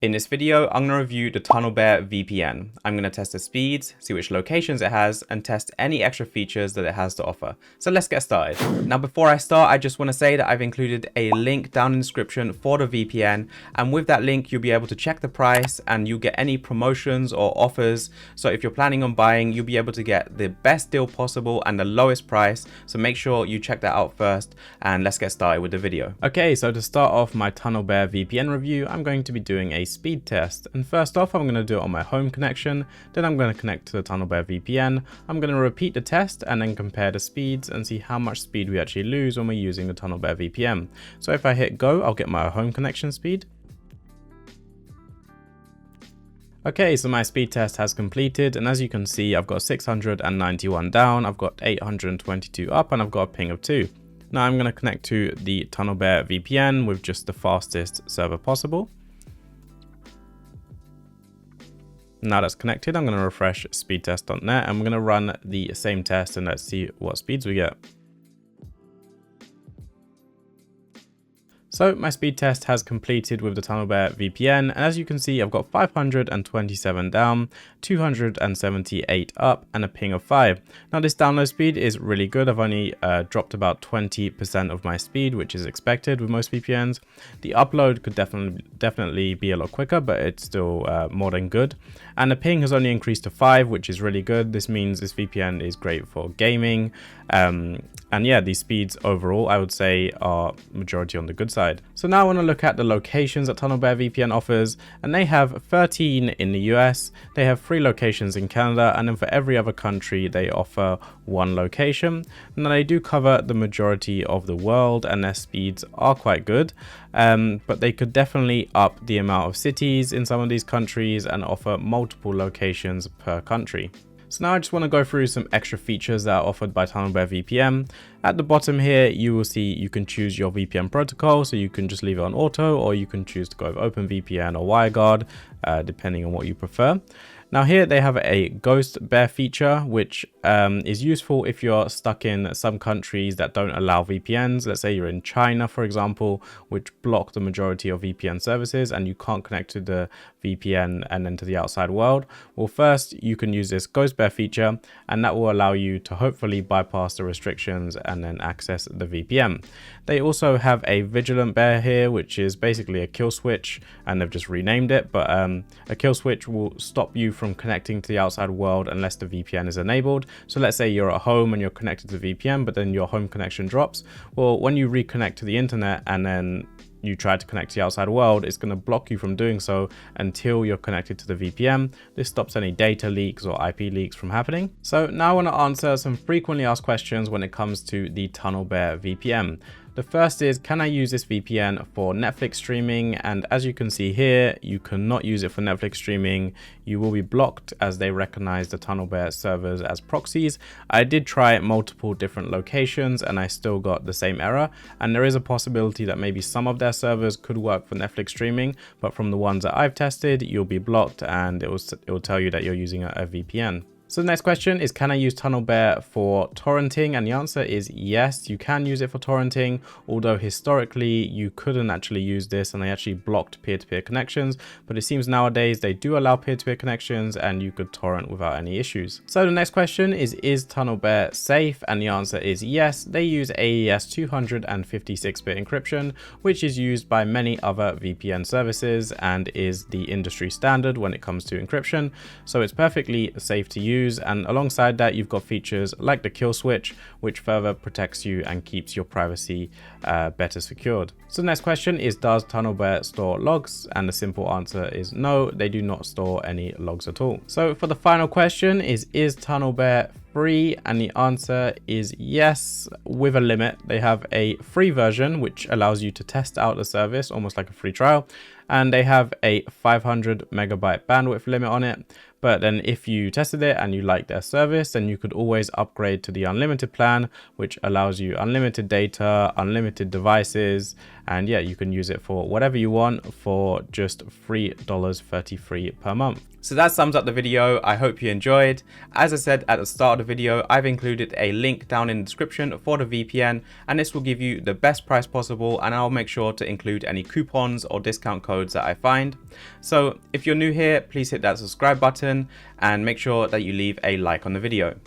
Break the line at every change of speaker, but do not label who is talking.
In this video, I'm going to review the Tunnelbear VPN. I'm going to test the speeds, see which locations it has, and test any extra features that it has to offer. So let's get started. Now, before I start, I just want to say that I've included a link down in the description for the VPN. And with that link, you'll be able to check the price and you'll get any promotions or offers. So if you're planning on buying, you'll be able to get the best deal possible and the lowest price. So make sure you check that out first, and let's get started with the video. Okay, so to start off my Tunnelbear VPN review, I'm going to be doing a speed test. And first off, I'm going to do it on my home connection. Then I'm going to connect to the Tunnelbear VPN. I'm going to repeat the test and then compare the speeds and see how much speed we actually lose when we're using the Tunnelbear VPN. So if I hit go, I'll get my home connection speed. Okay, so my speed test has completed, and as you can see, I've got 691 down, I've got 822 up, and I've got a ping of 2. Now I'm going to connect to the Tunnelbear VPN with just the fastest server possible. Now that's connected, I'm going to refresh speedtest.net and we're going to run the same test and let's see what speeds we get. So my speed test has completed with the Tunnelbear VPN, and as you can see, I've got 527 down, 278 up, and a ping of 5. Now this download speed is really good. I've only dropped about 20% of my speed, which is expected with most VPNs. The upload could definitely be a lot quicker, but it's still more than good. And the ping has only increased to 5, which is really good. This means this VPN is great for gaming. And yeah, these speeds overall, I would say, are majority on the good side. So now I want to look at the locations that Tunnelbear VPN offers, and they have 13 in the US, they have 3 locations in Canada, and then for every other country, they offer 1 location. Now they do cover the majority of the world, and their speeds are quite good, but they could definitely up the amount of cities in some of these countries and offer multiple locations per country. So now I just want to go through some extra features that are offered by Tunnelbear VPN. At the bottom here, you will see you can choose your VPN protocol, so you can just leave it on auto, or you can choose to go with OpenVPN or WireGuard, depending on what you prefer. Now here they have a ghost bear feature, which is useful if you're stuck in some countries that don't allow VPNs. Let's say you're in China, for example, which block the majority of VPN services and you can't connect to the VPN and then to the outside world. Well, first you can use this ghost bear feature, and that will allow you to hopefully bypass the restrictions and then access the VPN. They also have a vigilant bear here, which is basically a kill switch, and they've just renamed it, but a kill switch will stop you from connecting to the outside world unless the VPN is enabled. So let's say you're at home and you're connected to the VPN, but then your home connection drops. Well, when you reconnect to the internet and then you try to connect to the outside world, it's going to block you from doing so until you're connected to the VPN. This stops any data leaks or IP leaks from happening. So now I want to answer some frequently asked questions when it comes to the Tunnelbear VPN. The first is, can I use this VPN for Netflix streaming? And as you can see here, you cannot use it for Netflix streaming. You will be blocked as they recognize the Tunnelbear servers as proxies. I did try multiple different locations and I still got the same error. And there is a possibility that maybe some of their servers could work for Netflix streaming, but from the ones that I've tested, you'll be blocked and it will tell you that you're using a VPN. So the next question is, can I use Tunnelbear for torrenting? And the answer is yes, you can use it for torrenting, although historically you couldn't actually use this and they actually blocked peer-to-peer connections. But it seems nowadays they do allow peer-to-peer connections and you could torrent without any issues. So the next question is Tunnelbear safe? And the answer is yes, they use AES 256-bit encryption, which is used by many other VPN services and is the industry standard when it comes to encryption. So it's perfectly safe to use. And alongside that, you've got features like the kill switch, which further protects you and keeps your privacy better secured. So the next question is, does Tunnelbear store logs? And the simple answer is no, they do not store any logs at all. So for the final question is Tunnelbear free? And the answer is yes, with a limit. They have a free version which allows you to test out the service, almost like a free trial, and they have a 500 megabyte bandwidth limit on it. But then if you tested it and you like their service, then you could always upgrade to the unlimited plan, which allows you unlimited data, unlimited devices, And yeah, you can use it for whatever you want for just $3.33 per month. So that sums up the video. I hope you enjoyed. As I said at the start of the video, I've included a link down in the description for the VPN, and this will give you the best price possible, and I'll make sure to include any coupons or discount codes that I find. So if you're new here, please hit that subscribe button and make sure that you leave a like on the video.